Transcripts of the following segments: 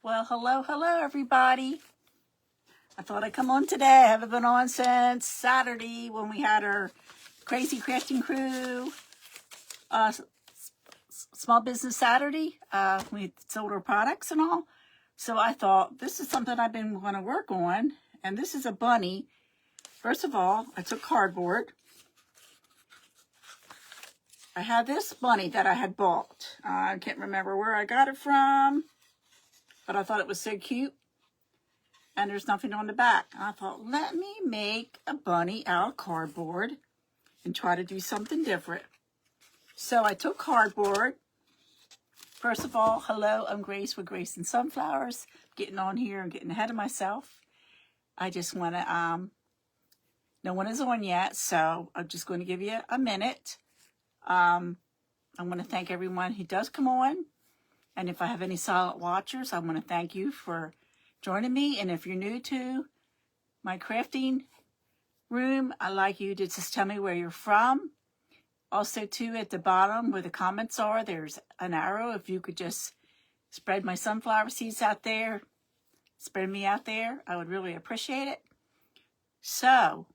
Well, hello, everybody. I thought I'd come on today. I haven't been on since Saturday when we had our Crazy Crafting Crew Small Business Saturday. We sold our products and all. So I thought, this is something I've been going to work on. And this is a bunny. First of all, I took cardboard. I had this bunny that I had bought. I can't remember where I got it from, but I thought it was so cute. And there's nothing on the back. And I thought, let me make a bunny out of cardboard and try to do something different. So I took cardboard. First of all, hello, I'm Grace with Grace and Sunflowers. Getting on here and getting ahead of myself. I just want to, no one is on yet, so I'm just going to give you a minute. I want to thank everyone who does come on. And if I have any silent watchers, I want to thank you for joining me. And if you're new to my crafting room, I'd like you to just tell me where you're from. Also, too, at the bottom where the comments are, there's an arrow. If you could just spread my sunflower seeds out there, spread me out there, I would really appreciate it. So,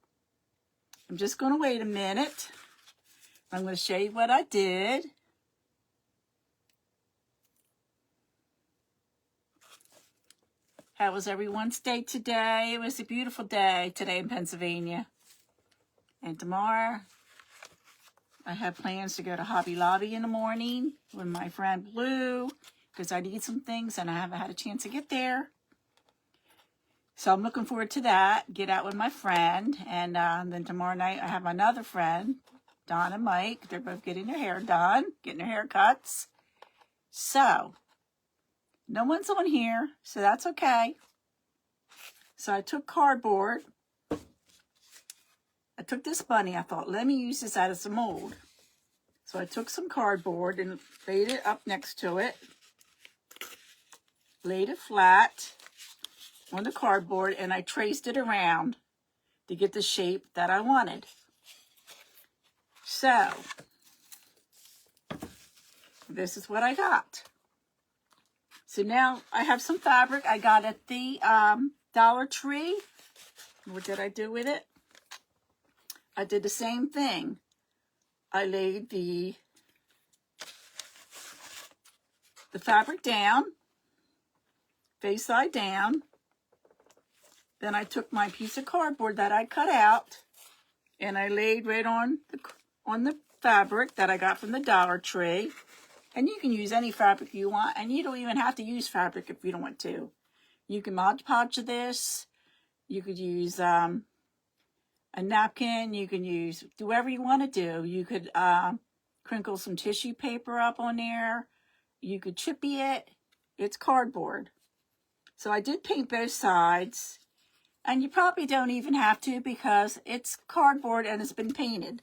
I'm just going to wait a minute. I'm going to show you what I did. How was everyone's day today? It was a beautiful day today in Pennsylvania. And tomorrow, I have plans to go to Hobby Lobby in the morning with my friend Blue because I need some things and I haven't had a chance to get there. So I'm looking forward to that. Get out with my friend. And then tomorrow night, I have another friend, Don and Mike. They're both getting their hair done, getting their haircuts. So, no one's on here, so that's okay. So I took cardboard. I took this bunny. I thought, let me use this as a mold. So I took some cardboard and laid it up next to it. Laid it flat on the cardboard, and I traced it around to get the shape that I wanted. So, this is what I got. So now I have some fabric I got at the Dollar Tree. What did I do with it? I did the same thing. I laid the fabric down, face side down. Then I took my piece of cardboard that I cut out and I laid right on the fabric that I got from the Dollar Tree. And you can use any fabric you want, and you don't even have to use fabric if you don't want to. You can Mod Podge this. You could use a napkin. You can do whatever you want to do. You could crinkle some tissue paper up on there. You could chippy it. It's cardboard. So I did paint both sides. And you probably don't even have to because it's cardboard and it's been painted.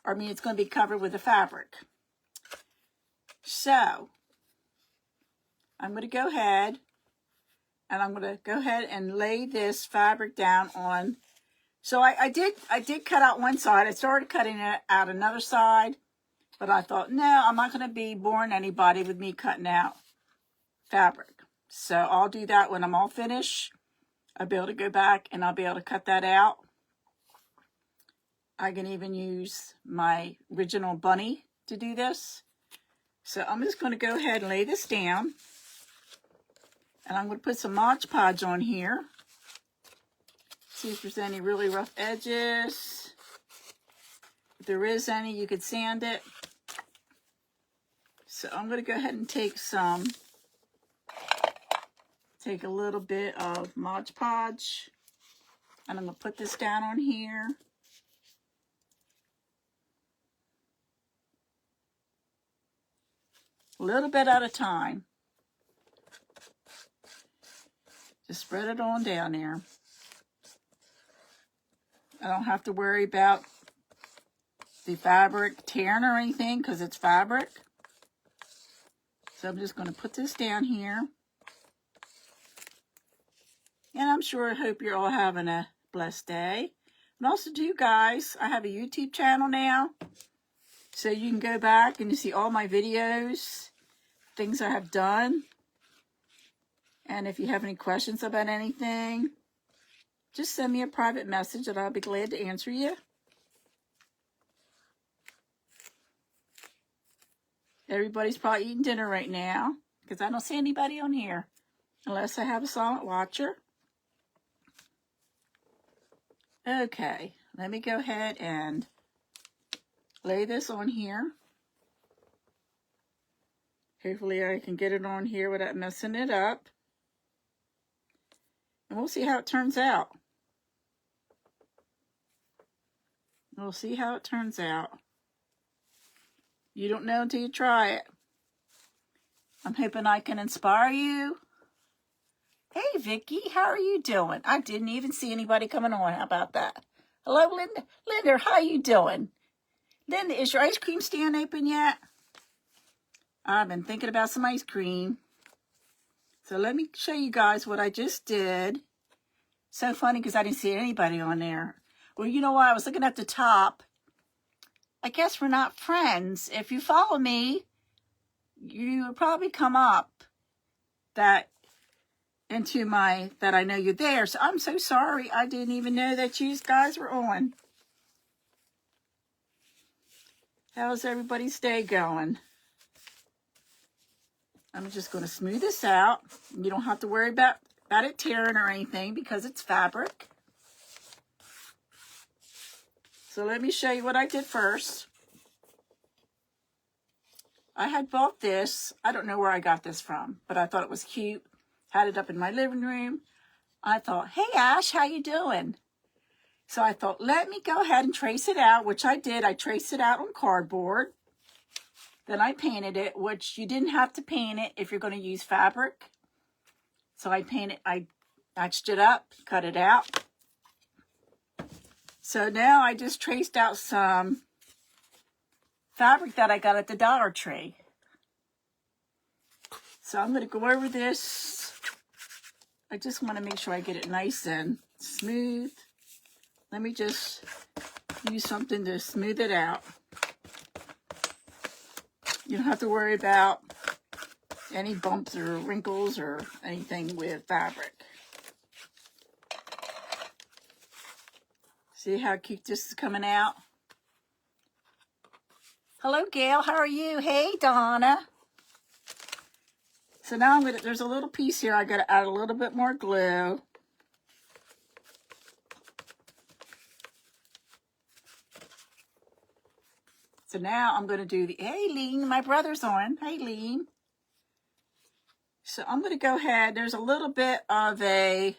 Or, I mean, it's going to be covered with the fabric. So, I'm going to go ahead and lay this fabric down on. So I did cut out one side. I started cutting it out another side, but I thought, no, I'm not going to be boring anybody with me cutting out fabric. So I'll do that when I'm all finished. I'll be able to go back and I'll be able to cut that out. I can even use my original bunny to do this. So I'm just going to go ahead and lay this down. And I'm going to put some Mod Podge on here. See if there's any really rough edges. If there is any, you could sand it. So I'm going to go ahead and take a little bit of Mod Podge. And I'm going to put this down on here. A little bit at a time. Just spread it on down there. I don't have to worry about the fabric tearing or anything because it's fabric. So I'm just going to put this down here. And I'm sure I hope you're all having a blessed day. And also too, guys, I have a YouTube channel now. So you can go back and you see all my videos, things I have done. And if you have any questions about anything, just send me a private message and I'll be glad to answer you. Everybody's probably eating dinner right now because I don't see anybody on here unless I have a silent watcher. Okay, let me go ahead and lay this on here. Hopefully I can get it on here without messing it up. And we'll see how it turns out. We'll see how it turns out. You don't know until you try it. I'm hoping I can inspire you. Hey, Vicki, how are you doing? I didn't even see anybody coming on. How about that? Hello, Linda. Linda, how you doing? Linda, is your ice cream stand open yet? I've been thinking about some ice cream. So let me show you guys what I just did. So funny because I didn't see anybody on there. Well, you know what? I was looking at the top. I guess we're not friends. If you follow me, you would probably come up that I know you're there. So I'm so sorry. I didn't even know that you guys were on. How's everybody's day going? I'm just going to smooth this out. You don't have to worry about it tearing or anything because it's fabric. So let me show you what I did first. I had bought this. I don't know where I got this from, but I thought it was cute. Had it up in my living room. I thought, hey, Ash, how you doing? So I thought, let me go ahead and trace it out, which I did. I traced it out on cardboard. Then I painted it, which you didn't have to paint it if you're going to use fabric. So I matched it up, cut it out. So now I just traced out some fabric that I got at the Dollar Tree. So I'm going to go over this. I just want to make sure I get it nice and smooth. Let me just use something to smooth it out. You don't have to worry about any bumps or wrinkles or anything with fabric. See how cute this is coming out? Hello, Gail. How are you? Hey, Donna. So now there's a little piece here. I got to add a little bit more glue. So now I'm going to do hey, Lean, my brother's on. Hey, Lean. So I'm going to go ahead. There's a little bit of a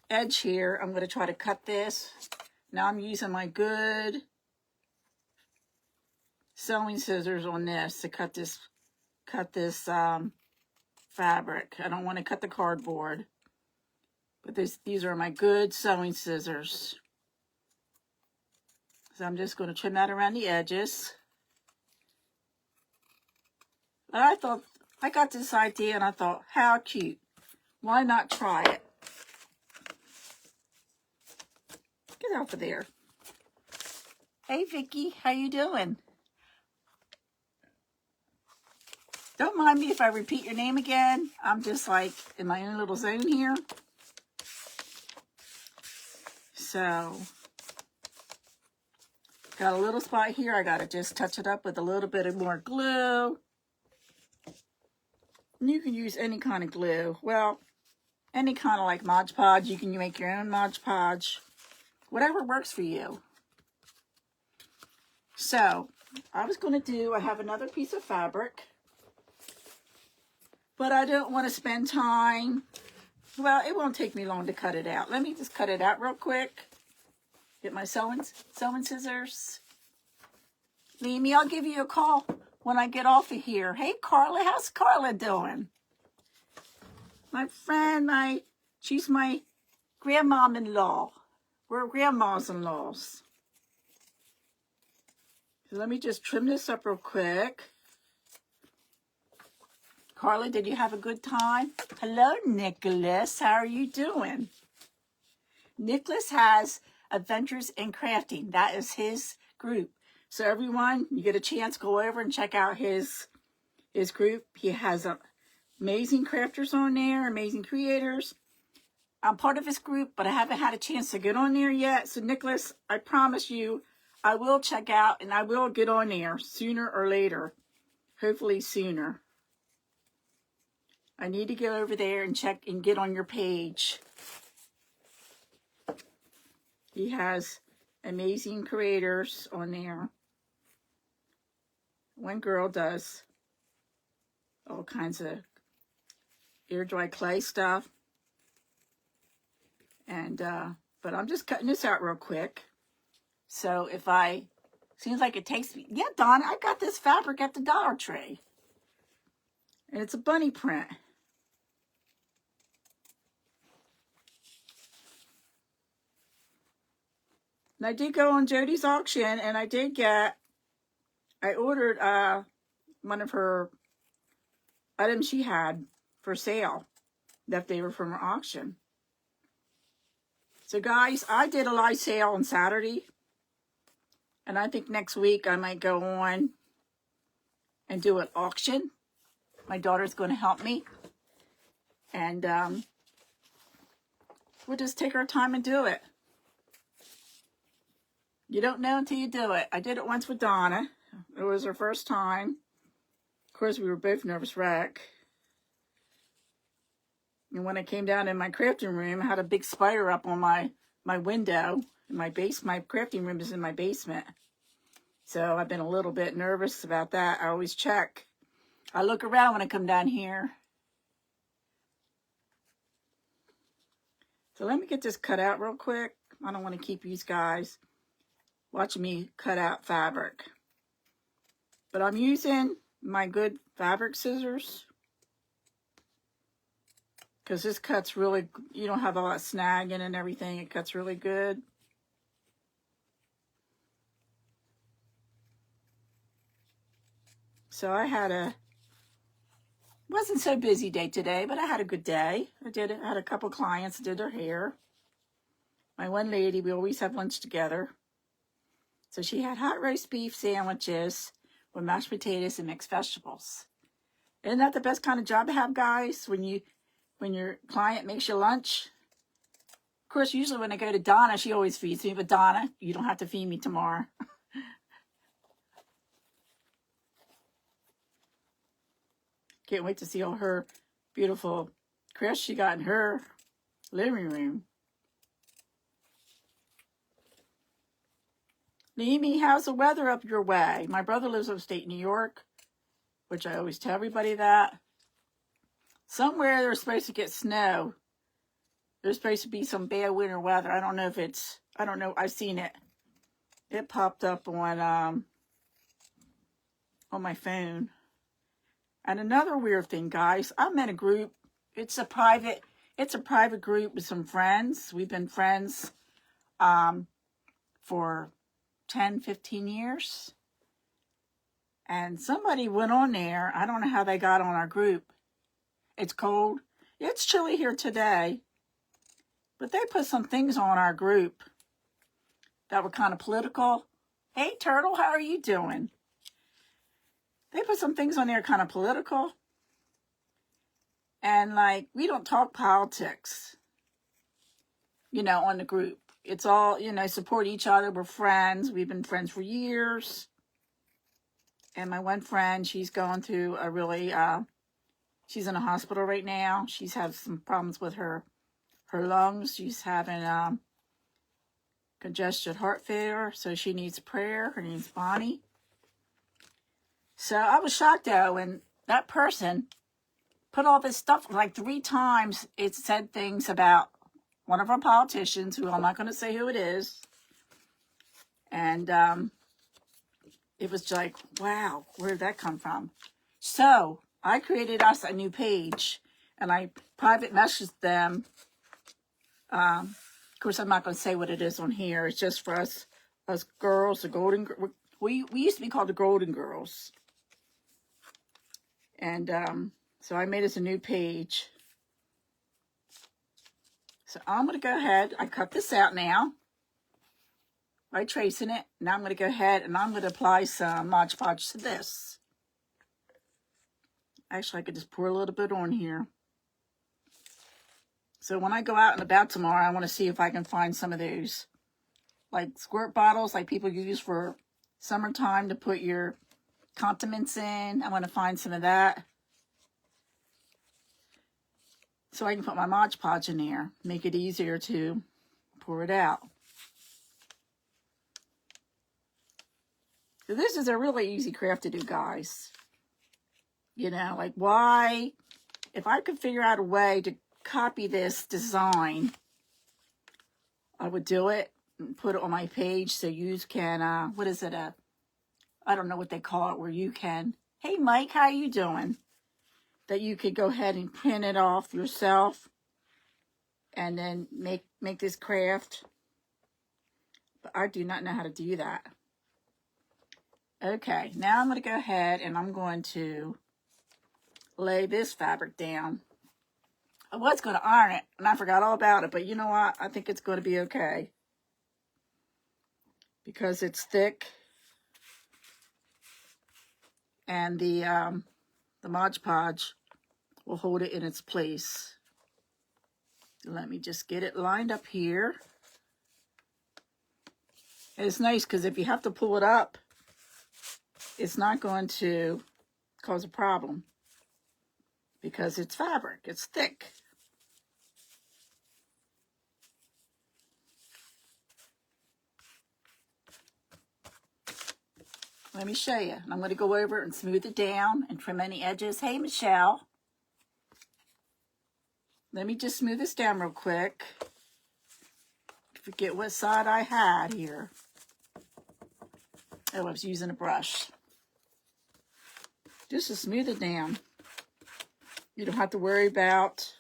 edge here. I'm going to try to cut this. Now I'm using my good sewing scissors on this to cut this fabric. I don't want to cut the cardboard, but these are my good sewing scissors. So I'm just going to trim that around the edges. But I thought, I got this idea and I thought, how cute. Why not try it? Get out of there. Hey, Vicki, how you doing? Don't mind me if I repeat your name again. I'm just like in my own little zone here. So, got a little spot here. I got to just touch it up with a little bit of more glue. And you can use any kind of glue. Well, any kind of like Mod Podge. You can make your own Mod Podge. Whatever works for you. So, I have another piece of fabric. But I don't want to spend time. Well, it won't take me long to cut it out. Let me just cut it out real quick. Get my sewing scissors. Leave I'll give you a call when I get off of here. Hey, Carla, how's Carla doing? My friend, she's my grandmom-in-law. We're grandmas-in-laws. So let me just trim this up real quick. Carla, did you have a good time? Hello, Nicholas. How are you doing? Nicholas has Adventures in Crafting. That is his group. So everyone, you get a chance, go over and check out his group. He has amazing crafters on there, amazing creators. I'm part of this group, but I haven't had a chance to get on there yet. So, Nicholas, I promise you, I will check out and I will get on there sooner or later. Hopefully sooner. I need to go over there and check and get on your page. He has amazing creators on there. One girl does all kinds of air dry clay stuff. And, but I'm just cutting this out real quick. So if seems like it takes me, yeah, Don, I got this fabric at the Dollar Tree. And it's a bunny print. And I did go on Jody's auction, and I ordered one of her items she had for sale, left over from her auction. So guys, I did a live sale on Saturday, and I think next week I might go on and do an auction. My daughter's going to help me, and we'll just take our time and do it. You don't know until you do it. I did it once with Donna. It was her first time. Of course, we were both nervous wreck. And when I came down in my crafting room, I had a big spider up on my window. My crafting room is in my basement. So I've been a little bit nervous about that. I always check. I look around when I come down here. So let me get this cut out real quick. I don't want to keep you guys watching me cut out fabric. But I'm using my good fabric scissors, because this cuts really, you don't have all that snagging and everything. It cuts really good. So I wasn't so busy day today, but I had a good day. I had a couple clients, did their hair. My one lady, we always have lunch together. So she had hot roast beef sandwiches with mashed potatoes and mixed vegetables. Isn't that the best kind of job to have, guys? When your client makes you lunch? Of course, usually when I go to Donna, she always feeds me. But Donna, you don't have to feed me tomorrow. Can't wait to see all her beautiful crafts she got in her living room. Naomi, how's the weather up your way? My brother lives upstate New York, which I always tell everybody that. Somewhere they're supposed to get snow. There's supposed to be some bad winter weather. I don't know if it's, I don't know. I've seen it. It popped up on my phone. And another weird thing, guys, I'm in a group. It's a private group with some friends. We've been friends for 10, 15 years. And somebody went on there. I don't know how they got on our group. It's cold. It's chilly here today. But they put some things on our group that were kind of political. Hey, Turtle, how are you doing? They put some things on there kind of political. And like, we don't talk politics, on the group. It's all, support each other. We're friends. We've been friends for years. And my one friend, she's going through a really, she's in a hospital right now. She's had some problems with her lungs. She's having congested heart failure. So she needs prayer. Her name's Bonnie. So I was shocked though when that person put all this stuff, like 3 times it said things about one of our politicians, who I'm not going to say who it is. And it was like, wow, where did that come from? So I created us a new page, and I private messaged them. Of course, I'm not going to say what it is on here. It's just for us girls, the Golden. We used to be called the Golden Girls. And so I made us a new page. So I'm going to go ahead. I cut this out now by tracing it. Now I'm going to go ahead and I'm going to apply some Mod Podge to this. Actually, I could just pour a little bit on here. So when I go out and about tomorrow, I want to see if I can find some of those, like squirt bottles, like people use for summertime to put your condiments in. I want to find some of that, so I can put my Mod Podge in there, make it easier to pour it out. So this is a really easy craft to do, guys. You know, like why, if I could figure out a way to copy this design, I would do it and put it on my page so you can, what is it, I don't know what they call it, where you can, hey Mike, how you doing? That you could go ahead and print it off yourself and then make this craft. But I do not know how to do that. Okay, now I'm going to go ahead and I'm going to lay this fabric down. I was going to iron it and I forgot all about it, but you know what? I think it's going to be okay because it's thick and the Mod Podge will hold it in its place. Let me just get it lined up here. And it's nice because if you have to pull it up, it's not going to cause a problem because it's fabric, it's thick. Let me show you. I'm going to go over and smooth it down and trim any edges. Hey, Michelle. Let me just smooth this down real quick. Forget what side I had here. Oh, I was using a brush. Just to smooth it down. You don't have to worry about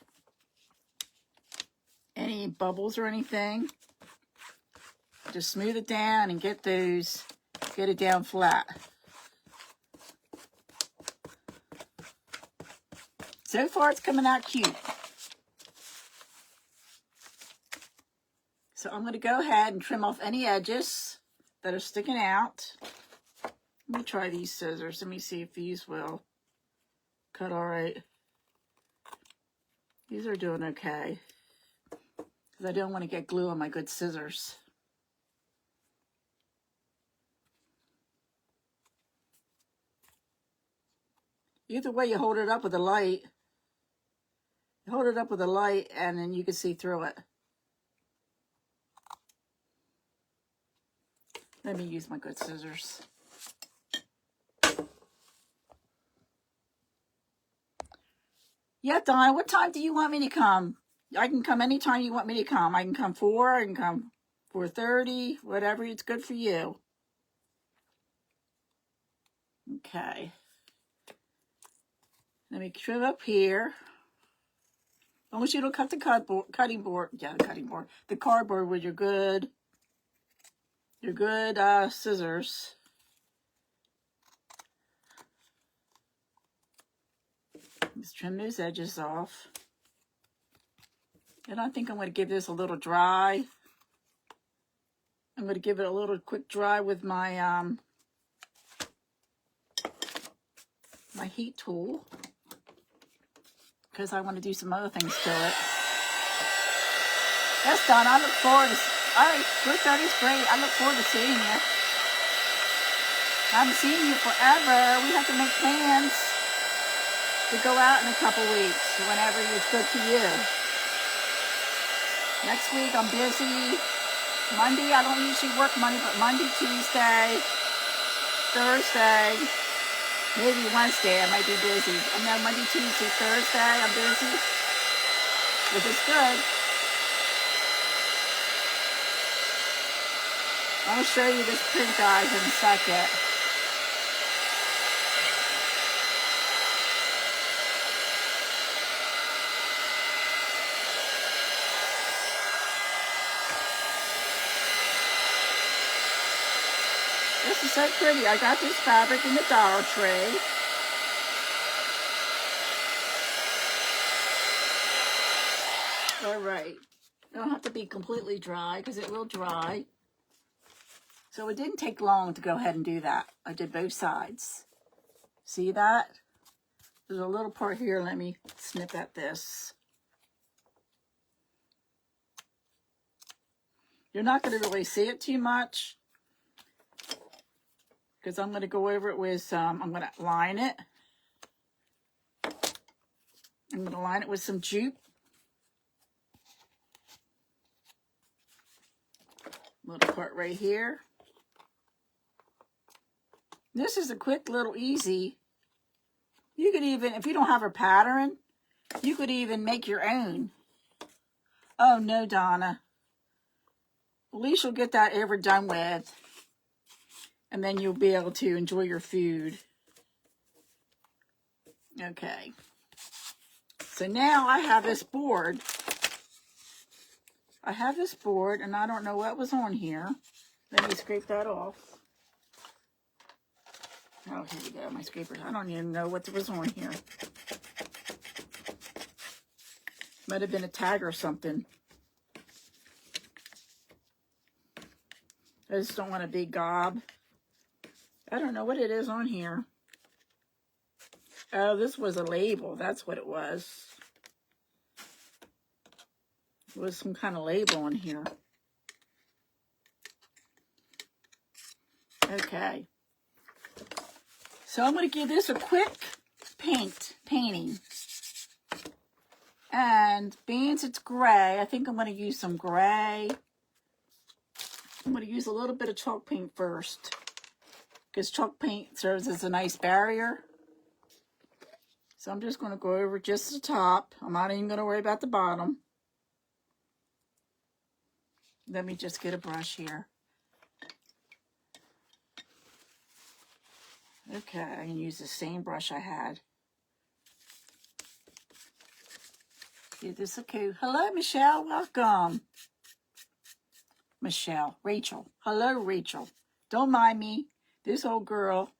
any bubbles or anything. Just smooth it down and get it down flat. So far, it's coming out cute. So I'm going to go ahead and trim off any edges that are sticking out. Let me try these scissors. Let me see if these will cut all right. These are doing okay, because I don't want to get glue on my good scissors. Either way, you hold it up with a light. You hold it up with a light and then you can see through it. Let me use my good scissors. Yeah, Donna, what time do you want me to come? I can come anytime you want me to come. I can come 4, I can come 4:30, whatever, it's good for you. Okay. Let me trim up here. As long as you don't cut the cutting board, the cardboard with your good scissors. Just trim those edges off. And I think I'm going to give this a little dry. I'm going to give it a little quick dry with my my heat tool, because I want to do some other things to it. That's done. I look forward to, all right, 4:30 is great. I look forward to seeing you. I haven't seen you forever. We have to make plans to go out in a couple weeks, whenever it's good for you. Next week I'm busy. Monday, I don't usually work Monday, but Monday, Tuesday, Thursday, maybe Wednesday I might be busy. And then Monday, Tuesday, Thursday, I'm busy, which is good. I'll show you this print, guys, in a second. This is so pretty. I got this fabric in the Dollar Tree. All right. It don't have to be completely dry because it will dry. So it didn't take long to go ahead and do that. I did both sides. See that? There's a little part here. Let me snip at this. You're not going to really see it too much because I'm going to go over it with some, I'm going to line it. I'm going to line it with some jute. Little part right here. This is a quick little easy. You could even, if you don't have a pattern, you could even make your own. Oh no, Donna. At least you'll get that ever done with. And then you'll be able to enjoy your food. Okay. So now I have this board. I have this board and I don't know what was on here. Let me scrape that off. Oh, here we go, my scrapers. I don't even know what was on here. Might have been a tag or something. I just don't want a big gob. I don't know what it is on here. Oh, this was a label. That's what it was. There was some kind of label on here. Okay. So I'm going to give this a quick painting. And being it's gray, I think I'm going to use some gray. I'm going to use a little bit of chalk paint first. Because chalk paint serves as a nice barrier. So I'm just going to go over just the top. I'm not even going to worry about the bottom. Let me just get a brush here. Okay, I can use the same brush I had. Give this a coup. Hello, Michelle. Welcome. Michelle. Rachel. Hello, Rachel. Don't mind me. This old girl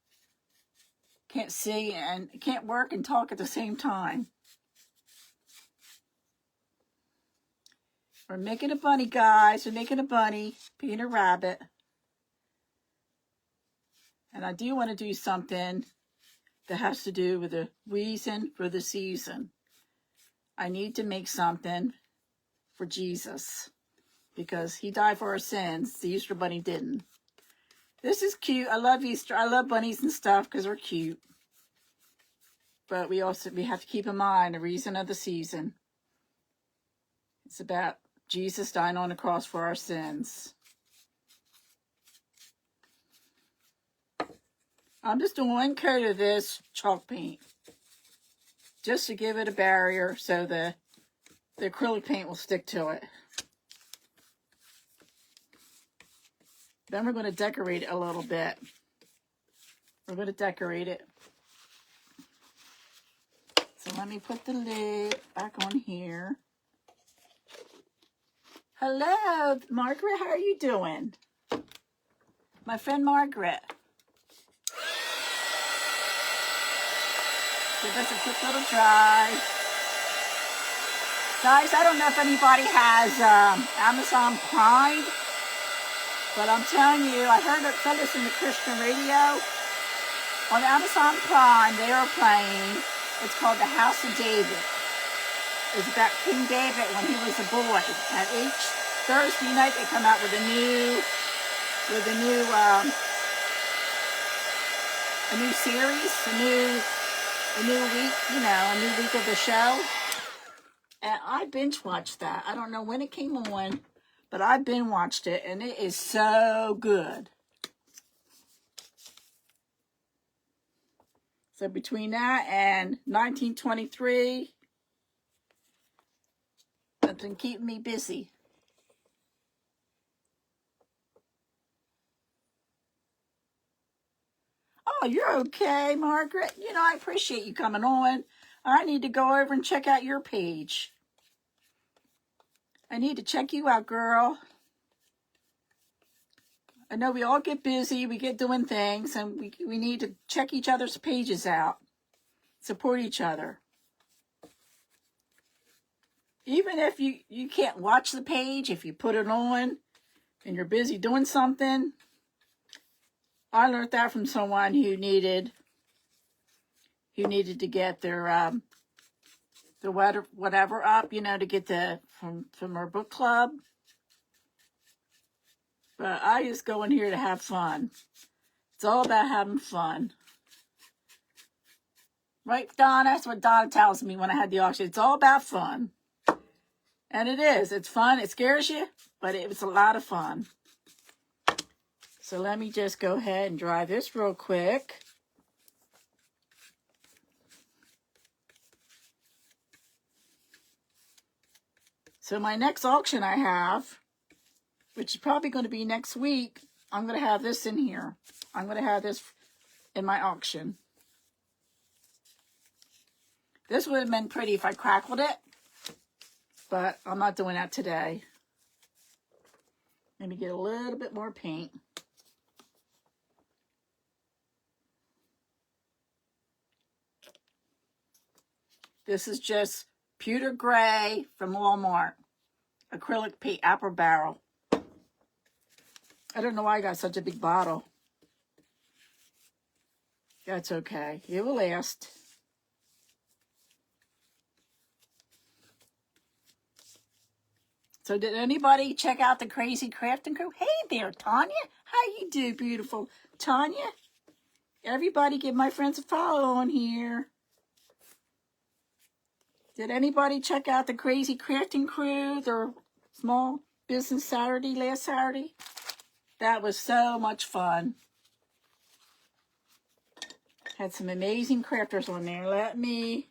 can't see and can't work and talk at the same time. We're making a bunny, guys. We're making a bunny. Being a rabbit. And I do want to do something that has to do with the reason for the season. I need to make something for Jesus. Because he died for our sins. The Easter bunny didn't. This is cute. I love Easter. I love bunnies and stuff because they're cute. But we have to keep in mind the reason of the season. It's about Jesus dying on the cross for our sins. I'm just doing one coat of this chalk paint. Just to give it a barrier so the acrylic paint will stick to it. Then we're going to decorate it a little bit. We're going to decorate it. So let me put the lid back on here. Hello, Margaret. How are you doing? My friend Margaret. Give us a quick little dry. Guys, I don't know if anybody has Amazon Prime, but I'm telling you, I said this in the Christian radio. On Amazon Prime, they are playing, it's called The House of David. It's about King David when he was a boy. And each Thursday night they come out with a new series, a new week, a new week of the show. And I binge watched that. I don't know when it came on, but I binge watched it, and it is so good. So between that and 1923, that's been keeping me busy. Oh, you're okay, Margaret. I appreciate you coming on. I need to go over and check out your page. I need to check you out, girl. I know we all get busy. We get doing things, and we need to check each other's pages out. Support each other. Even if you can't watch the page, if you put it on and you're busy doing something. I learned that from someone who needed who needed to get their whatever up, you know, to get from our book club. But I just go in here to have fun. It's all about having fun. Right, Donna? That's what Donna tells me when I had the auction. It's all about fun. And it is. It's fun. It scares you, but it was a lot of fun. So let me just go ahead and dry this real quick. So my next auction I have, which is probably going to be next week, I'm going to have this in here. I'm going to have this in my auction. This would have been pretty if I crackled it, but I'm not doing that today. Let me get a little bit more paint. This is just pewter gray from Walmart. Acrylic paint, apple barrel. I don't know why I got such a big bottle. That's okay. It will last. So did anybody check out the Crazy Crafting Crew? Hey there, Tanya. How you do, beautiful Tanya? Everybody give my friends a follow on here. Did anybody check out the Crazy Crafting Crew, their small business Saturday, last Saturday? That was so much fun. Had some amazing crafters on there. Let me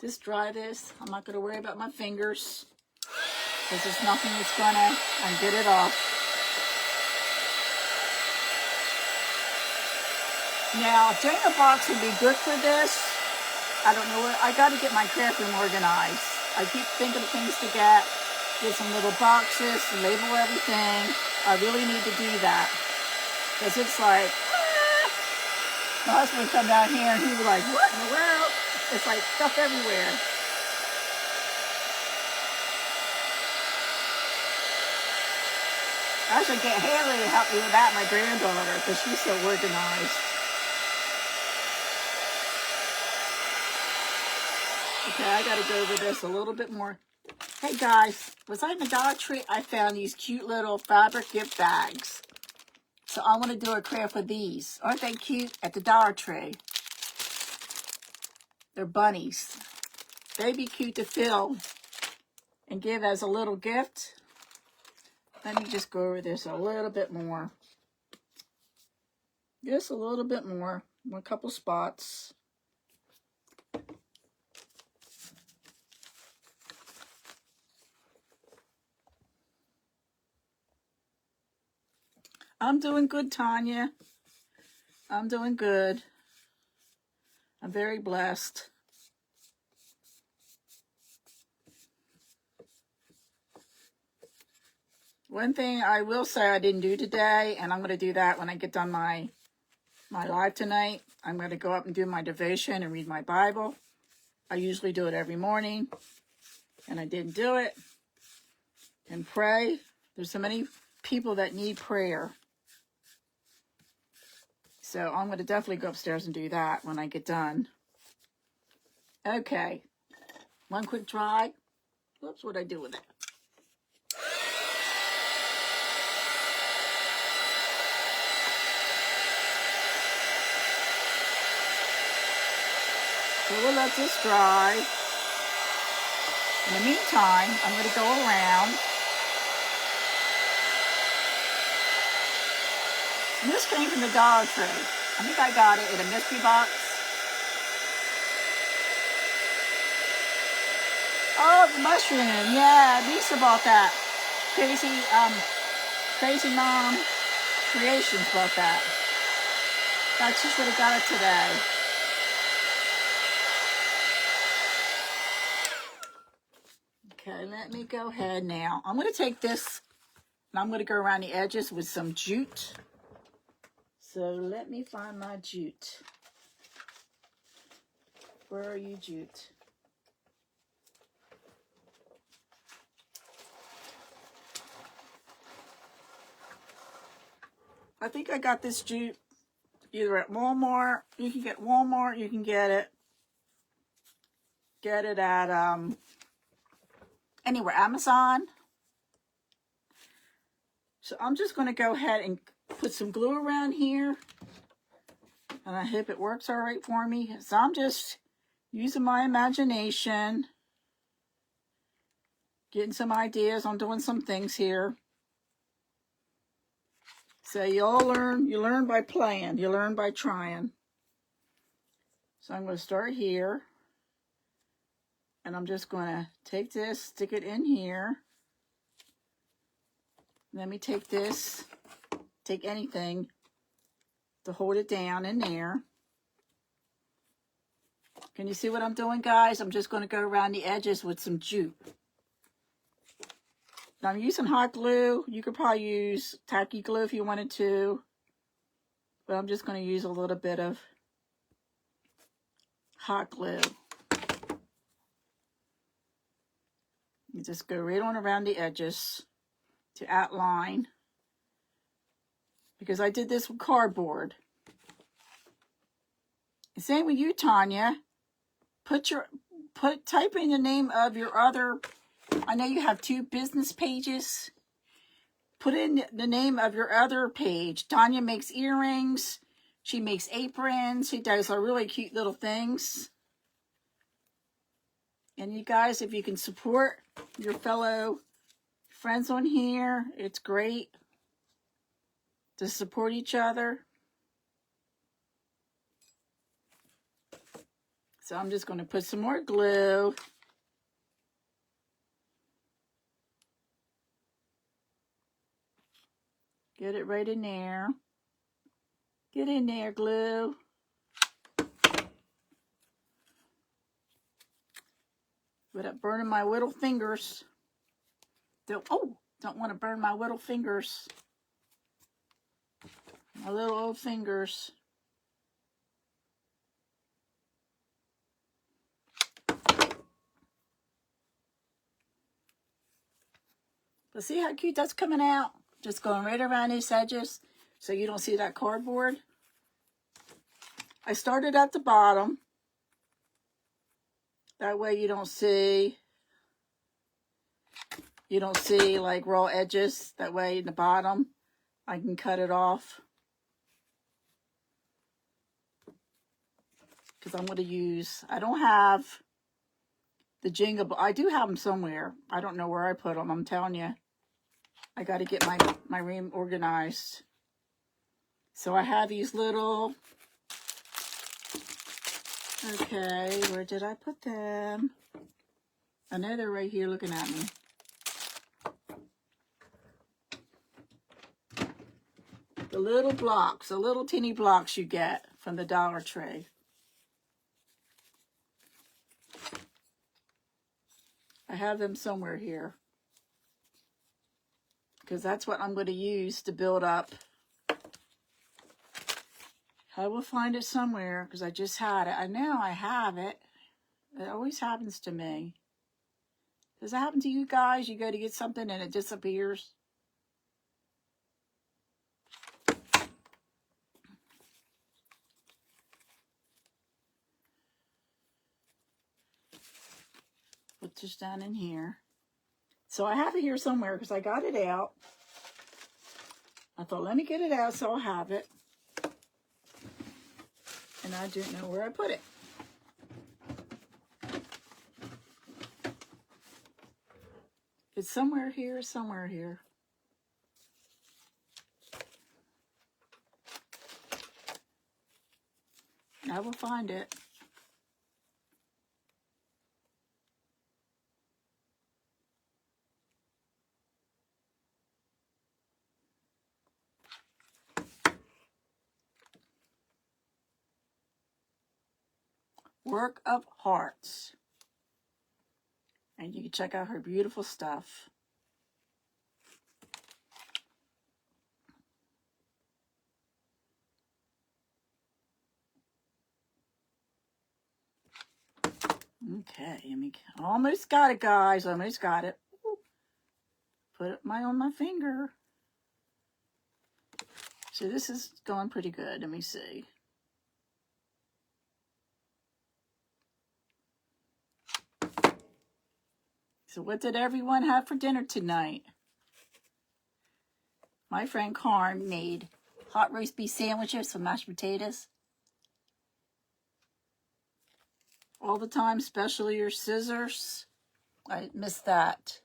just dry this. I'm not going to worry about my fingers because there's nothing that's going to get it off. Now, Dana box would be good for this. I don't know. I got to get my craft room organized. I keep thinking of things to get some little boxes, label everything. I really need to do that because it's like, my husband would come down here and he was like, what in the world? It's like stuff everywhere. I should get Haley to help me with that, my granddaughter, because she's so organized. Okay, I got to go over this a little bit more. Hey guys, was I in the Dollar Tree? I found these cute little fabric gift bags. So I want to do a craft with these. Aren't they cute at the Dollar Tree? They're bunnies. They'd be cute to fill and give as a little gift. Let me just go over this a little bit more. Just a little bit more. A couple spots. I'm doing good, Tanya. I'm doing good. I'm very blessed. One thing I will say I didn't do today, and I'm going to do that when I get done my live tonight. I'm going to go up and do my devotion and read my Bible. I usually do it every morning, and I didn't do it. And pray. There's so many people that need prayer. So I'm going to definitely go upstairs and do that when I get done. Okay. One quick dry. Whoops, what'd I do with it? So we'll let this dry. In the meantime, I'm going to go around. And this came from the Dollar Tree. I think I got it in a mystery box. Oh, the mushroom. Yeah, Lisa bought that. Crazy Mom Creations bought that. Thought she should have got it today. Okay, let me go ahead now. I'm going to take this and I'm going to go around the edges with some jute. So let me find my jute. Where are you, jute? I think I got this jute either at Walmart. You can get Walmart, you can get it get it at anywhere, Amazon. So I'm just going to go ahead and put some glue around here. And I hope it works all right for me. So I'm just using my imagination. Getting some ideas on doing some things here. So you learn by playing. You learn by trying. So I'm going to start here. And I'm just going to take this, stick it in here. Let me take this, take anything to hold it down in there. Can you see what I'm doing, guys? I'm just going to go around the edges with some jute. Now I'm using hot glue. You could probably use tacky glue if you wanted to. But I'm just going to use a little bit of hot glue. You just go right on around the edges to outline. Because I did this with cardboard. And same with you, Tanya. Type in the name of your other, I know you have 2 business pages. Put in the name of your other page. Tanya makes earrings. She makes aprons. She does really cute little things. And you guys, if you can support your fellow friends on here, it's great to support each other. So I'm just going to put some more glue. Get it right in there. Get in there, glue. Without burning my little fingers. Don't want to burn my little fingers. My little old fingers. But see how cute that's coming out? Just going right around these edges so you don't see that cardboard. I started at the bottom. That way you don't see like raw edges. That way in the bottom I can cut it off. Because I'm going to use, I don't have the jingle, I do have them somewhere. I don't know where I put them, I'm telling you. I got to get my room organized. So I have these little, okay, where did I put them? I know they're right here looking at me. The little blocks, the little teeny blocks you get from the Dollar Tree. I have them somewhere here. Because that's what I'm going to use to build up. I will find it somewhere because I just had it. I know I have it. It always happens to me. Does it happen to you guys? You go to get something and it disappears? Put this down in here. So I have it here somewhere because I got it out. I thought, let me get it out so I'll have it. And I didn't know where I put it. It's somewhere here, somewhere here. I will find it. Work of Hearts. And you can check out her beautiful stuff. Okay, almost got it, guys. Almost got it. Put it on my finger. So this is going pretty good. Let me see. So what did everyone have for dinner tonight? My friend Carm made hot roast beef sandwiches with mashed potatoes. All the time, especially your scissors. I missed that.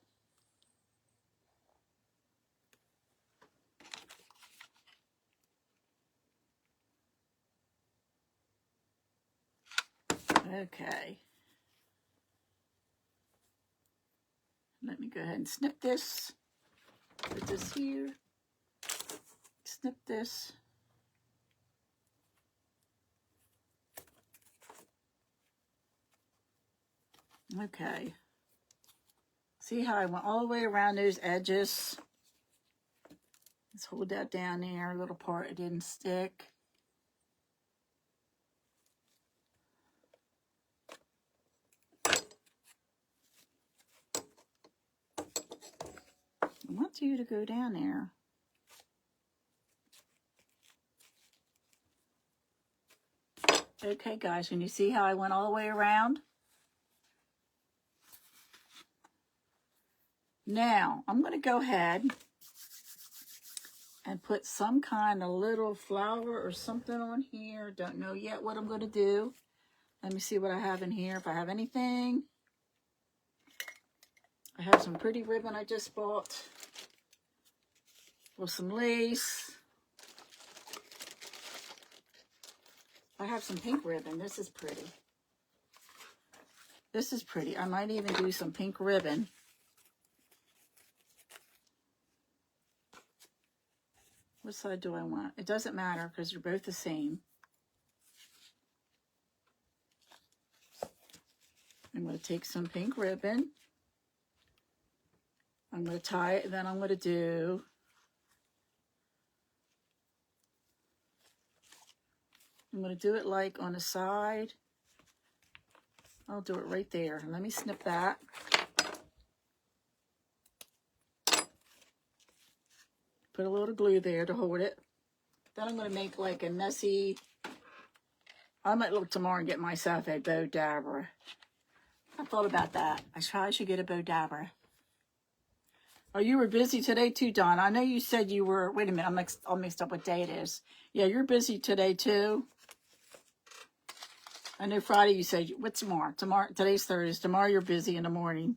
Okay. Let me go ahead and snip this. Put this here. Snip this. Okay. See how I went all the way around those edges? Let's hold that down there. A little part it didn't stick. I want you to go down there. Okay, guys, can you see how I went all the way around? Now, I'm going to go ahead and put some kind of little flower or something on here. Don't know yet what I'm going to do. Let me see what I have in here, if I have anything. I have some pretty ribbon I just bought with some lace. I have some pink ribbon. This is pretty. This is pretty. I might even do some pink ribbon. What side do I want? It doesn't matter because they're both the same. I'm going to take some pink ribbon. I'm going to tie it, and then I'm going to do it like on the side. I'll do it right there. Let me snip that. Put a little glue there to hold it. Then I'm going to make like a messy. I might look tomorrow and get myself a bow dabber. I thought about that. I probably should get a bow dabber. Oh, you were busy today too, Don. I know you said you were. Wait a minute, I'm all mixed up what day it is. Yeah, you're busy today too. I know Friday you said, what's tomorrow? Today's Thursday. Tomorrow you're busy in the morning.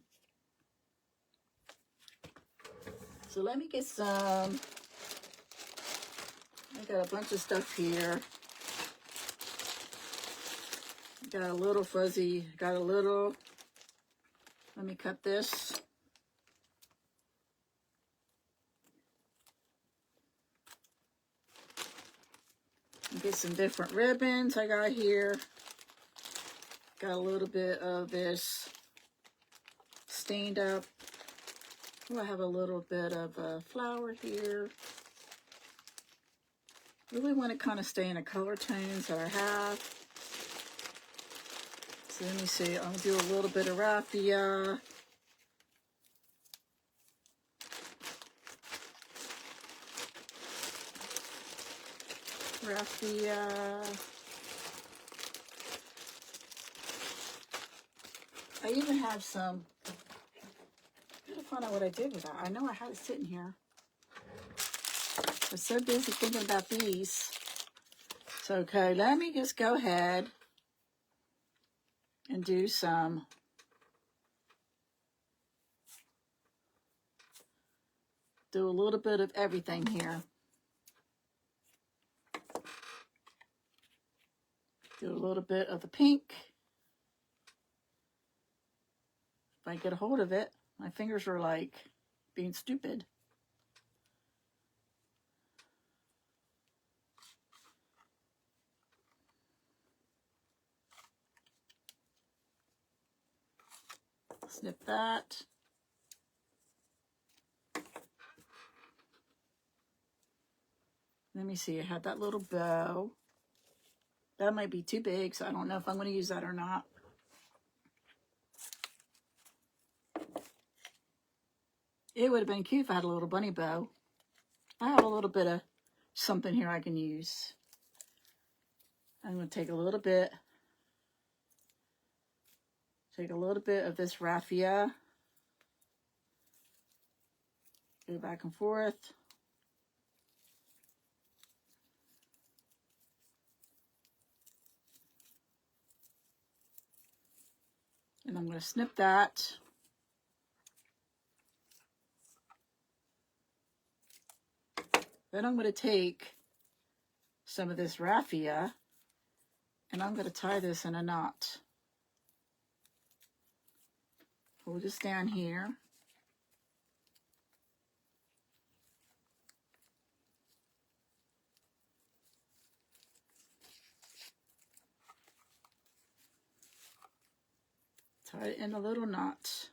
So let me get some. I got a bunch of stuff here. Got a little fuzzy. Got a little. Let me cut this. Get some different ribbons I got here. Got a little bit of this stained up. Oh, I have a little bit of a flower here. Really want to kind of stay in the color tones that I have. So let me see. I'm going to do a little bit of raffia. I even have some. I gotta find out what I did with that. I know I had it sitting here. I was so busy thinking about these. So, okay, let me just go ahead and do some. Do a little bit of everything here. Do a little bit of the pink. If I get a hold of it, my fingers are like being stupid. Snip that. Let me see, I had that little bow. That might be too big, so I don't know if I'm going to use that or not. It would have been cute if I had a little bunny bow. I have a little bit of something here I can use. I'm going to take a little bit of this raffia. Go back and forth. And I'm going to snip that. Then I'm going to take some of this raffia and I'm going to tie this in a knot. Hold this down here. Tie it in a little knot.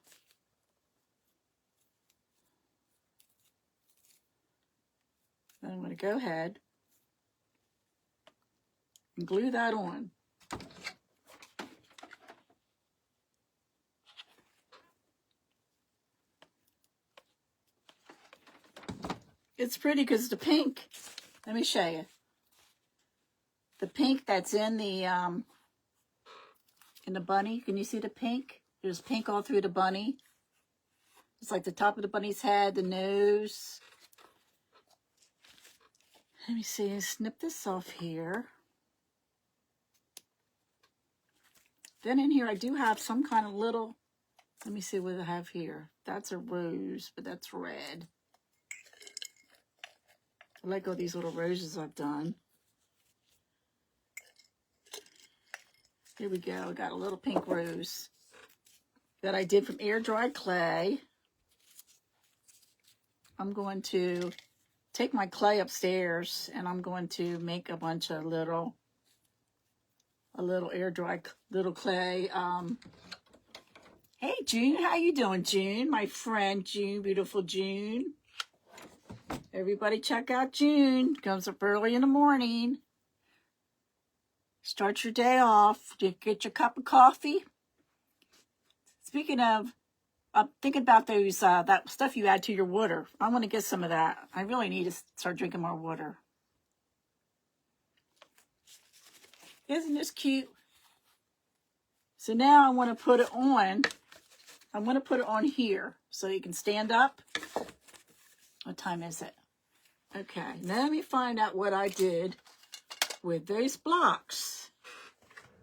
Then I'm going to go ahead and glue that on. It's pretty because the pink, let me show you. The pink that's in the bunny, can you see the pink? There's pink all through the bunny. It's like the top of the bunny's head, the nose. Let me see, snip this off here. Then in here I do have some kind of little, let me see what I have here. That's a rose, but that's red. I like all these little roses I've done. Here we go, I got a little pink rose that I did from air dried clay. I'm going to take my clay upstairs and I'm going to make a bunch of little air dried little clay. Hey June, how you doing, June? My friend June, beautiful June. Everybody check out June. Comes up early in the morning. Start your day off. Get your cup of coffee. Speaking of, I'm thinking about those that stuff you add to your water. I want to get some of that. I really need to start drinking more water. Isn't this cute? So now I want to put it on. I want to put it on here so you can stand up. What time is it? Okay, let me find out what I did with those blocks.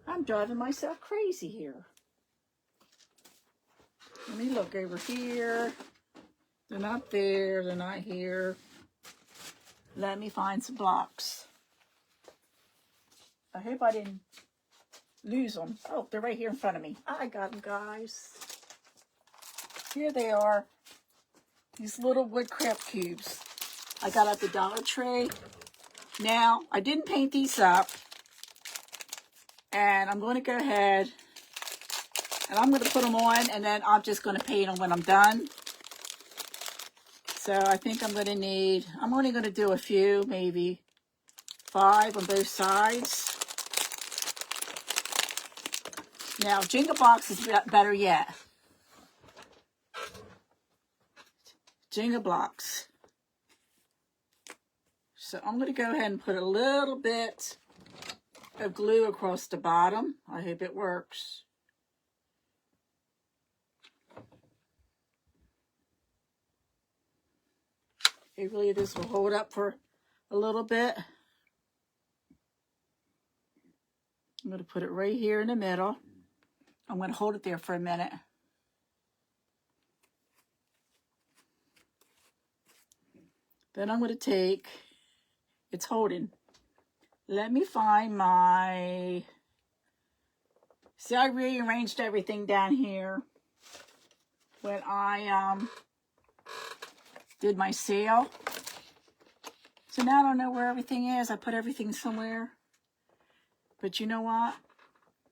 I'm driving myself crazy here. Let me look over here. They're not there. They're not here. Let me find some blocks. I hope I didn't lose them. Oh, they're right here in front of me. I got them, guys. Here they are. These little wood craft cubes I got at the Dollar Tree. Now, I didn't paint these up. And I'm going to go ahead and I'm going to put them on, and then I'm just going to paint them when I'm done. So I think I'm going to need, I'm only going to do a few, maybe 5 on both sides. Now, Jenga Blocks is better yet. Jenga Blocks. So I'm going to go ahead and put a little bit of glue across the bottom. I hope it works. Hopefully this will hold up for a little bit. I'm going to put it right here in the middle. I'm going to hold it there for a minute. Then I'm going to take, it's holding. Let me find my, see, I rearranged everything down here when I did my sale. So now I don't know where everything is. I put everything somewhere. But you know what?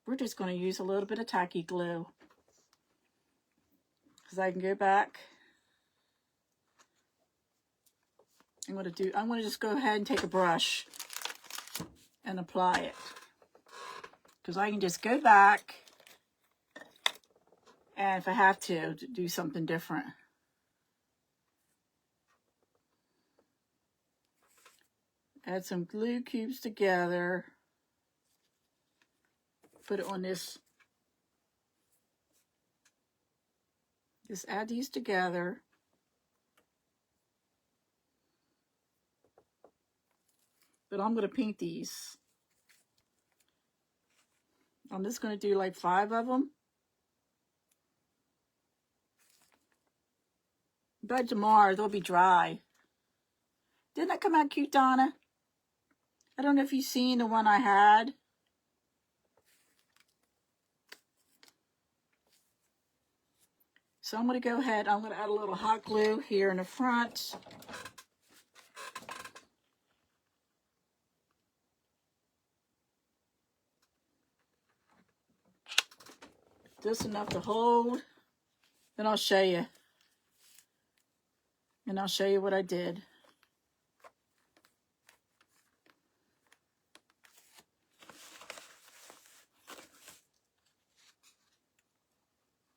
We're just going to use a little bit of tacky glue. Because I can go back. I'm going to just go ahead and take a brush and apply it. Because I can just go back and if I have to do something different. Add some glue cubes together. Put it on this. Just add these together. But I'm going to paint these. I'm just going to do like 5 of them. By tomorrow, they'll be dry. Didn't that come out cute, Donna? I don't know if you've seen the one I had. So I'm going to go ahead. I'm going to add a little hot glue here in the front. Just enough to hold. Then I'll show you. And I'll show you what I did.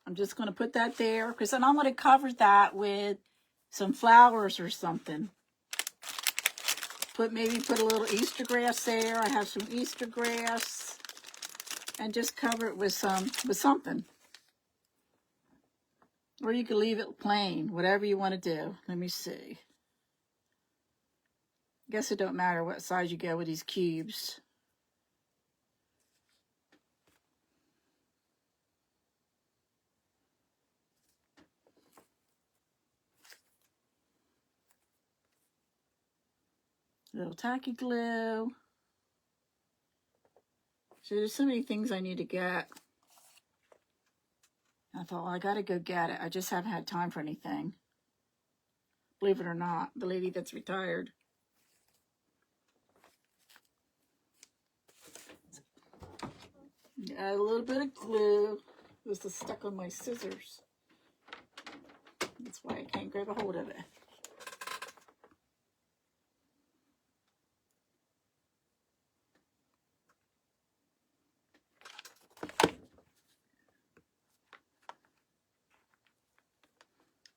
I'm just going to put that there because then I'm going to cover that with some flowers or something. Maybe put a little Easter grass there. I have some Easter grass. And just cover it with something. Or you can leave it plain, whatever you want to do. Let me see. I guess it don't matter what size you go with these cubes. Little tacky glue. So there's so many things I need to get. I thought, well, I got to go get it. I just haven't had time for anything. Believe it or not, the lady that's retired. Add a little bit of glue. This is stuck on my scissors. That's why I can't grab a hold of it.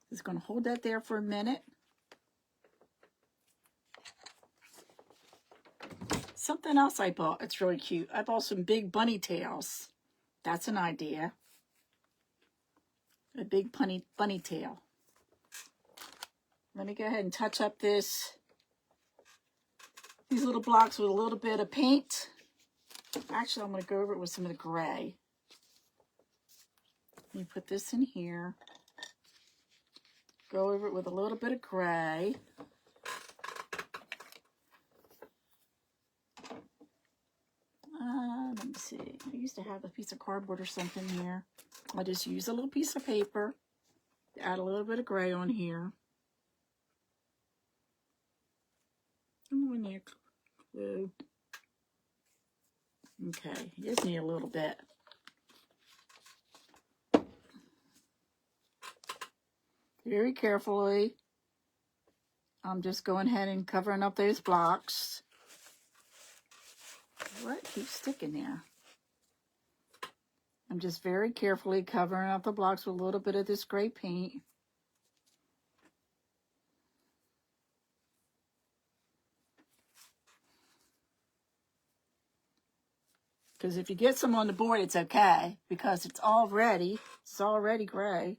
Just going to hold that there for a minute. Something else I bought. It's really cute. I bought some big bunny tails. That's an idea. A big bunny tail. Let me go ahead and touch up these little blocks with a little bit of paint. Actually, I'm going to go over it with some of the gray. Let me put this in here. Go over it with a little bit of gray. Let me see. I used to have a piece of cardboard or something here. I just use a little piece of paper to add a little bit of gray on here. I'm going to need glue. Okay, you just need a little bit. Very carefully, I'm just going ahead and covering up those blocks. What keeps sticking there? I'm just very carefully covering up the blocks with a little bit of this gray paint. Because if you get some on the board, it's okay, because it's already gray.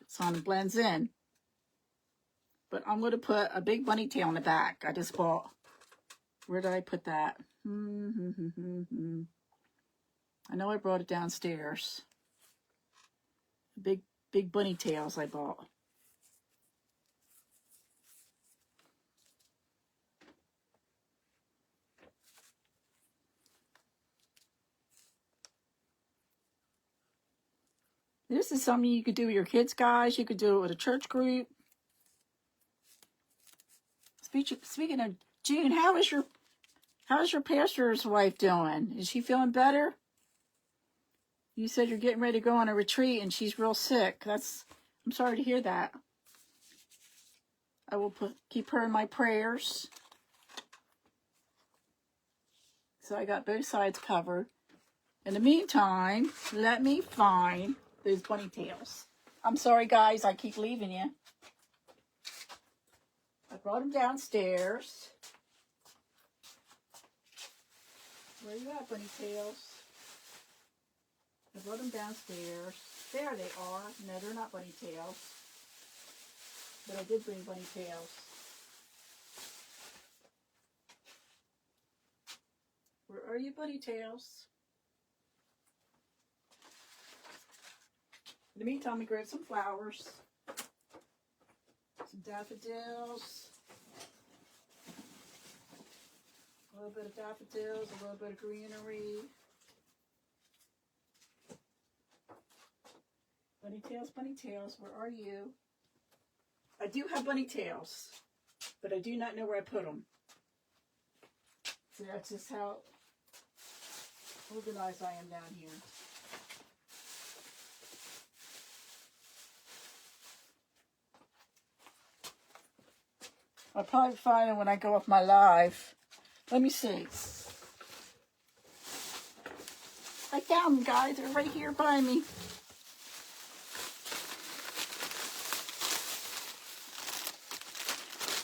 So it blends in. But I'm going to put a big bunny tail on the back. I just bought. Where did I put that? I know I brought it downstairs. Big bunny tails I bought. This is something you could do with your kids, guys. You could do it with a church group. Speaking of June, how's your pastor's wife doing? Is she feeling better? You said you're getting ready to go on a retreat and she's real sick. I'm sorry to hear that. I will keep her in my prayers. So I got both sides covered. In the meantime, let me find those bunny tails. I'm sorry, guys. I keep leaving you. I brought them downstairs. Where you at, bunny tails? I brought them downstairs. There they are. No, they're not bunny tails. But I did bring bunny tails. Where are you, bunny tails? In the meantime, we grabbed some flowers. Some daffodils. A little bit of daffodils, a little bit of greenery. Bunny tails, where are you? I do have bunny tails, but I do not know where I put them. So that's just how organized I am down here. I'll probably find it when I go off my live. Let me see. I found them, guys. They're right here by me.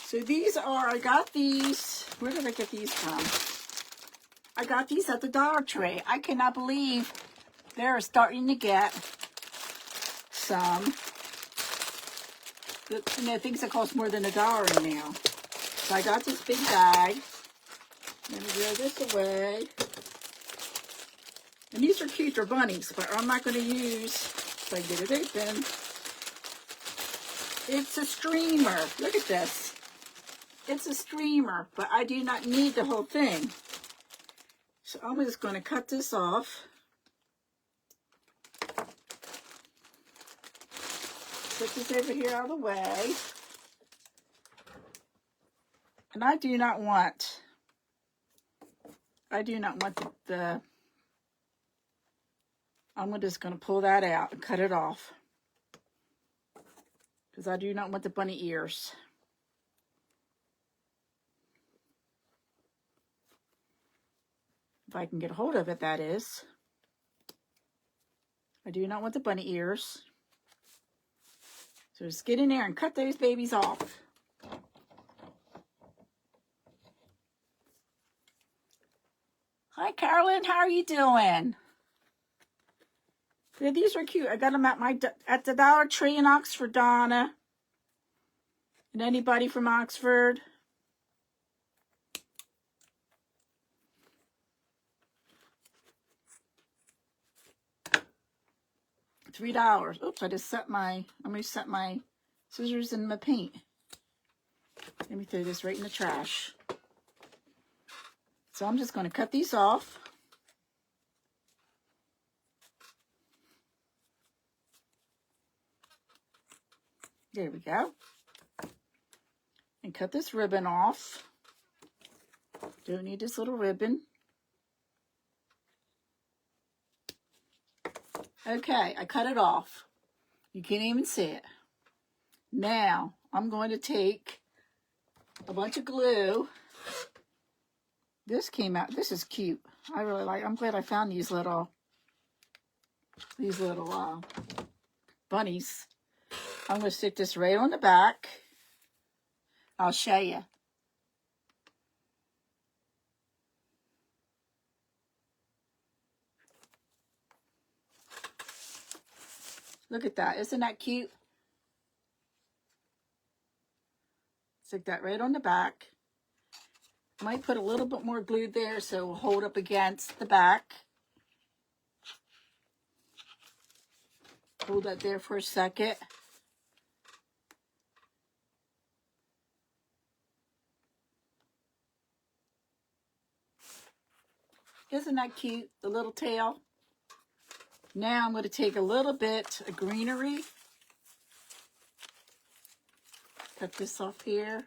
So these are, I got these, where did I get these from? I got these at the Dollar Tree. I cannot believe they're starting to get some, things that cost more than $1 now. So I got this big bag. Let me throw this away. And these are cute, they're bunnies, but I'm not going to use, if I get it open. It's a streamer. Look at this. It's a streamer, but I do not need the whole thing. So I'm just going to cut this off. Put this over here out of the way. And I do not want the I'm just going to pull that out and cut it off. Because I do not want the bunny ears. If I can get a hold of it, that is. I do not want the bunny ears. So just get in there and cut those babies off. Hi, Carolyn. How are you doing? Yeah, these are cute. I got them at the Dollar Tree in Oxford, Donna. And anybody from Oxford? $3. Oops, I'm going to set my scissors in my paint. Let me throw this right in the trash. So I'm just going to cut these off. There we go. And cut this ribbon off. Don't need this little ribbon. Okay, I cut it off. You can't even see it. Now, I'm going to take a bunch of glue. This came out, this is cute. I really like, I'm glad I found these little bunnies. I'm going to stick this right on the back. I'll show you. Look at that. Isn't that cute? Stick that right on the back. Might put a little bit more glue there so it will hold up against the back. Hold that there for a second. Isn't that cute? The little tail. Now I'm going to take a little bit of greenery. Cut this off here.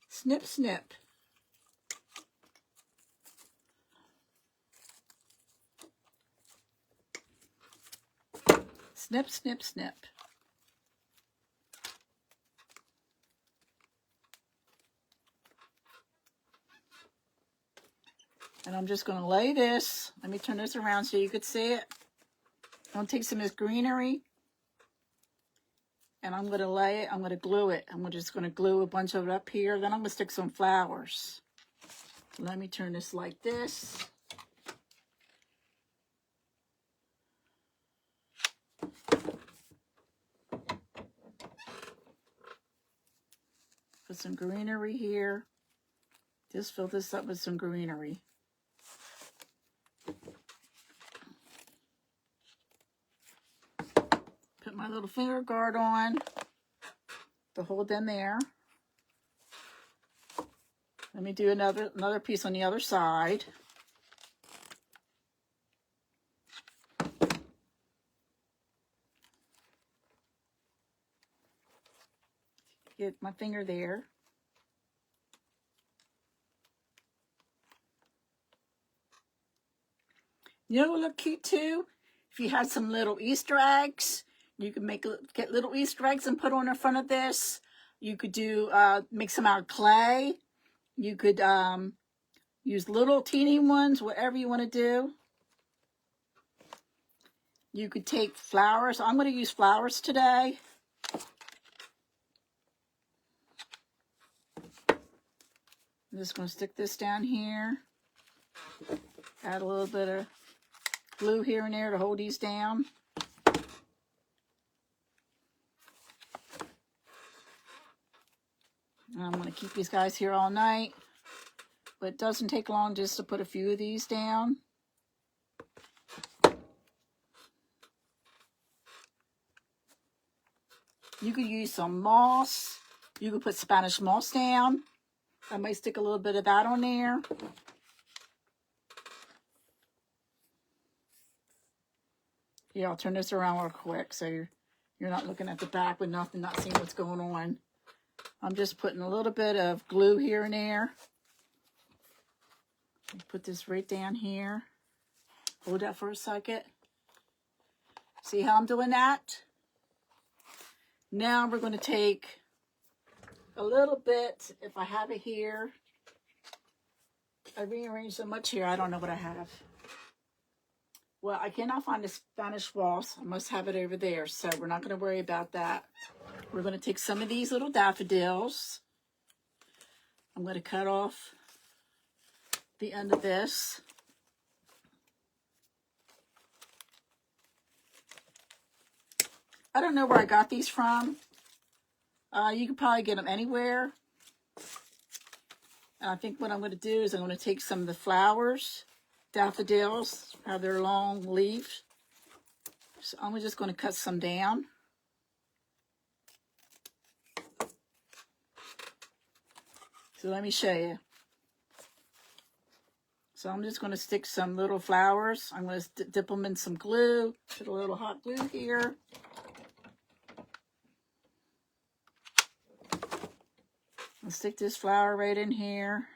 Snip, snip. Snip, snip, snip. And I'm just going to lay this. Let me turn this around so you could see it. I'm going to take some of this greenery. And I'm going to lay it, I'm going to glue it. I'm just going to glue a bunch of it up here. Then I'm going to stick some flowers. Let me turn this like this. Put some greenery here. Just fill this up with some greenery. Put my little finger guard on to hold them there. Let me do another piece on the other side. Get my finger there. You know what would look cute too? If you had some little Easter eggs, you could get little Easter eggs and put on the front of this. You could do make some out of clay. You could use little teeny ones, whatever you want to do. You could take flowers. I'm going to use flowers today. I'm just going to stick this down here. Add a little bit of glue here and there to hold these down. And I'm going to keep these guys here all night. But it doesn't take long just to put a few of these down. You could use some moss. You could put Spanish moss down. I might stick a little bit of that on there. Yeah, I'll turn this around real quick so you're not looking at the back with nothing, not seeing what's going on. I'm just putting a little bit of glue here and there. Put this right down here. Hold that for a second. See how I'm doing that? Now we're going to take a little bit, if I have it here. I rearranged so much here, I don't know what I have. Well, I cannot find the Spanish moss. I must have it over there, so we're not going to worry about that. We're going to take some of these little daffodils. I'm going to cut off the end of this. I don't know where I got these from. You can probably get them anywhere. And I think what I'm going to do is I'm going to take some of the flowers, daffodils, have their long leaves. So I'm just going to cut some down. So let me show you. So I'm just going to stick some little flowers. I'm going to dip them in some glue. Put a little hot glue here. I'll stick this flower right in here.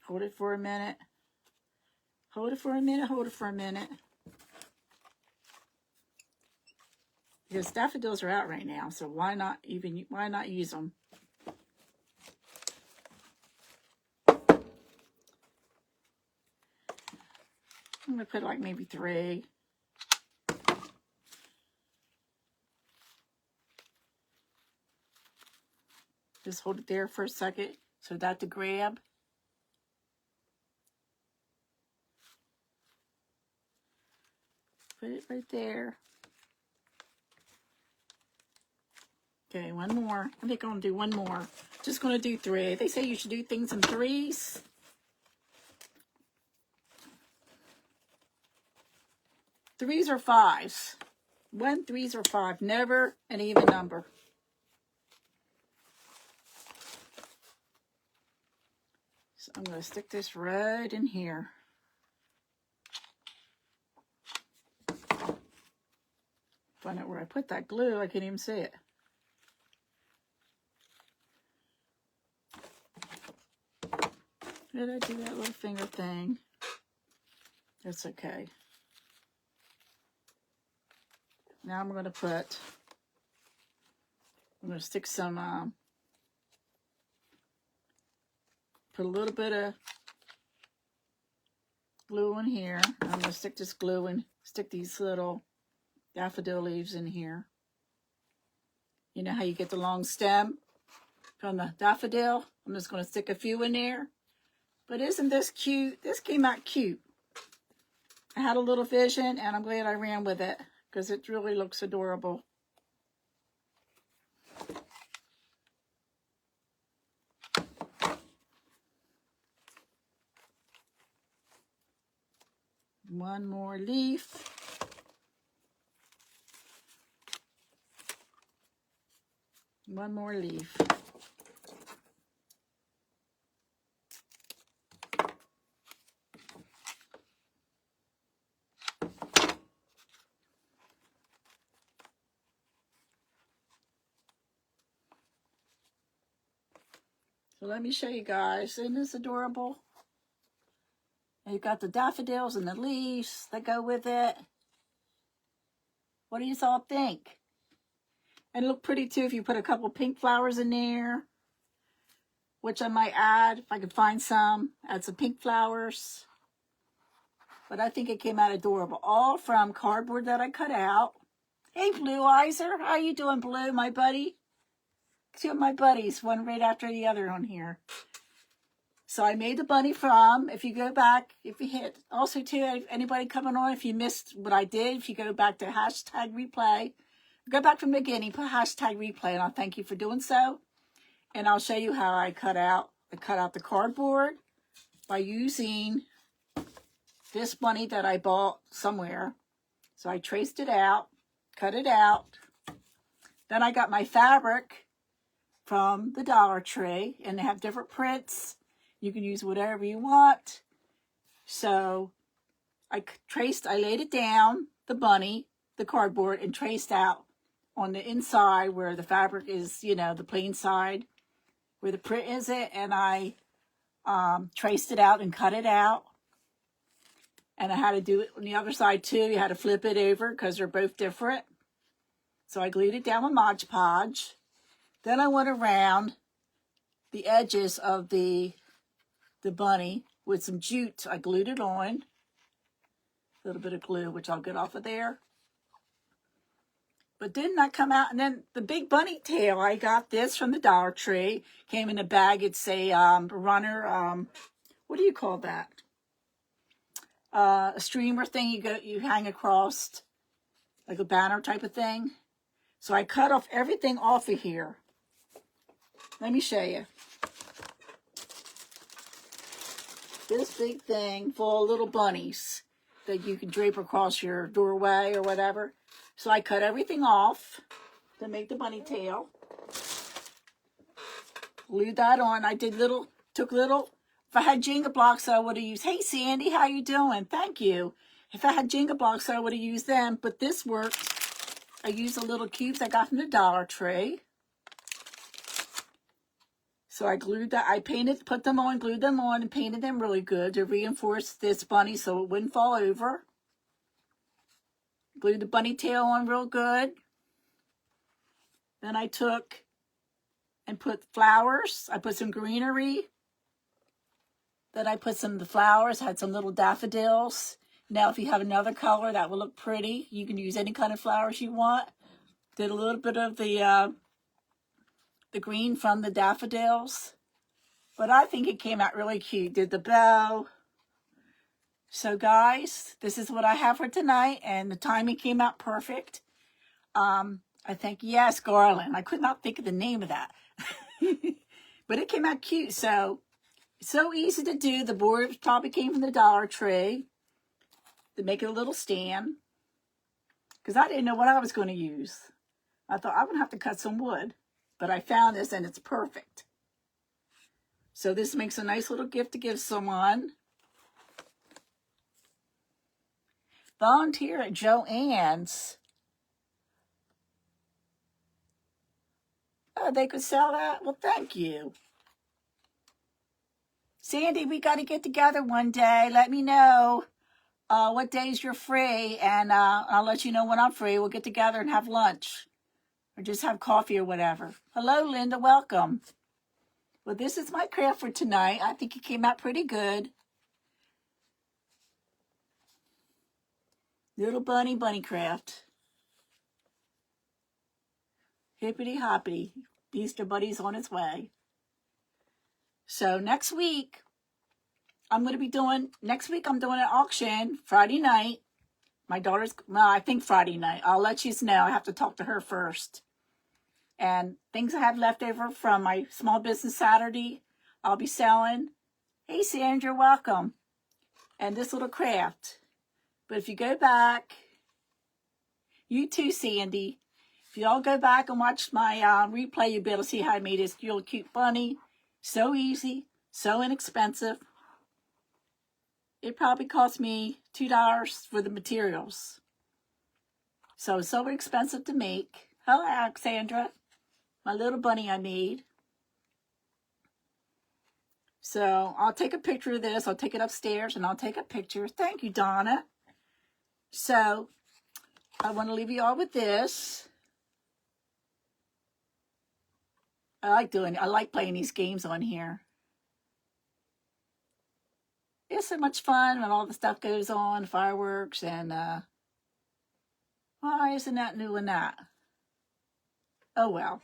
Hold it for a minute. Hold it for a minute. Hold it for a minute. Because daffodils are out right now, so why not use them? I'm going to put like maybe 3. Just hold it there for a second so that to grab. Put it right there. Okay, one more. I think I'm going to do one more. Just going to do 3. They say you should do things in 3s. Threes or 5s. 1, 3s, or 5. Never an even number. So I'm going to stick this right in here. Find out where I put that glue. I can't even see it. Did I do that little finger thing? That's okay. Now I'm going to stick some, put a little bit of glue in here. I'm going to stick this glue and stick these little daffodil leaves in here. You know how you get the long stem from the daffodil? I'm just going to stick a few in there. But isn't this cute? This came out cute. I had a little vision, and I'm glad I ran with it because it really looks adorable. One more leaf. One more leaf. So let me show you guys. Isn't this adorable? And you've got the daffodils and the leaves that go with it. What do you all think? And look pretty too if you put a couple pink flowers in there, which I might add if I could find some. Add some pink flowers. But I think it came out adorable. All from cardboard that I cut out. Hey, Blue Eyes-er. How you doing, Blue, my buddy? Two of my buddies, one right after the other on here. So I made the bunny from, if you go back, if you hit, also too, anybody coming on, if you missed what I did, if you go back to hashtag replay, go back from the beginning, put hashtag replay, and I'll thank you for doing so. And I'll show you how I cut out the cardboard by using this bunny that I bought somewhere. So I traced it out, cut it out. Then I got my fabric from the Dollar Tree, and they have different prints. You can use whatever you want. So I laid it down, the bunny, the cardboard, and traced out on the inside where the fabric is, you know, the plain side, where the print is it, and I traced it out and cut it out. And I had to do it on the other side too. You had to flip it over because they're both different. So I glued it down with Mod Podge. Then I went around the edges of the bunny with some jute. I glued it on. A little bit of glue, which I'll get off of there. But didn't that come out? And then the big bunny tail, I got this from the Dollar Tree. Came in a bag. It's a runner. What do you call that? A streamer thing you hang across, like a banner type of thing. So I cut off everything off of here. Let me show you. This big thing full of little bunnies that you can drape across your doorway or whatever. So I cut everything off to make the bunny tail. Glued that on. I took little, if I had Jenga blocks, I would have used, hey Sandy, how you doing? Thank you. If I had Jenga blocks, I would have used them, but this worked. I used the little cubes I got from the Dollar Tree. So I glued that, put them on, glued them on, and painted them really good to reinforce this bunny so it wouldn't fall over. Glued the bunny tail on real good. Then I took and put flowers. I put some greenery. Then I put some of the flowers, had some little daffodils. Now if you have another color, that will look pretty. You can use any kind of flowers you want. Did a little bit of the green from the daffodils. But I think it came out really cute. Did the bow. So guys, this is what I have for tonight. And the timing came out perfect. I think, yes, garland. I could not think of the name of that. But it came out cute. So easy to do. The board probably came from the Dollar Tree. To make it a little stand. Because I didn't know what I was going to use. I thought I'm going to have to cut some wood. But I found this and it's perfect. So this makes a nice little gift to give someone. Volunteer at Joann's. Oh, they could sell that? Well, thank you. Sandy, we got to get together one day. Let me know what days you're free. And I'll let you know when I'm free. We'll get together and have lunch. Or just have coffee or whatever. Hello, Linda. Welcome. Well, this is my craft for tonight. I think it came out pretty good. Little bunny craft. Hippity hoppity. Easter Bunny's on its way. So next week, I'm doing an auction Friday night. My daughter's, well, I think Friday night. I'll let you know. I have to talk to her first. And things I have left over from my small business Saturday, I'll be selling. Hey, Sandra, welcome. And this little craft. But if you go back, you too, Sandy. If you all go back and watch my replay, you'll be able to see how I made this little cute bunny. So easy, so inexpensive. It probably cost me $2 for the materials. So expensive to make. Hello, Alexandra. My little bunny I made. So I'll take a picture of this. I'll take it upstairs and I'll take a picture. Thank you, Donna. So I want to leave you all with this. I like playing these games on here. It's so much fun when all the stuff goes on, fireworks, and why isn't that new and that? Oh well,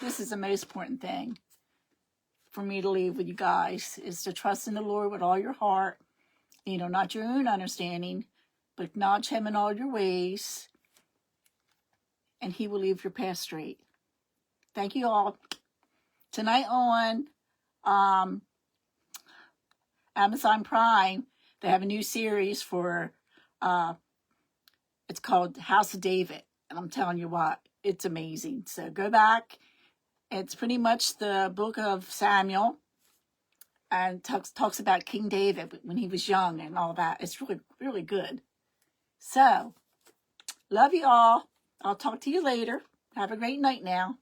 this is the most important thing for me to leave with you guys, is to trust in the Lord with all your heart, not your own understanding, but acknowledge Him in all your ways, and He will leave your path straight. Thank you all. Tonight on Amazon Prime, they have a new series for, it's called House of David. And I'm telling you what, it's amazing. So go back. It's pretty much the book of Samuel, and talks about King David when he was young and all that. It's really, really good. So, love you all. I'll talk to you later. Have a great night now.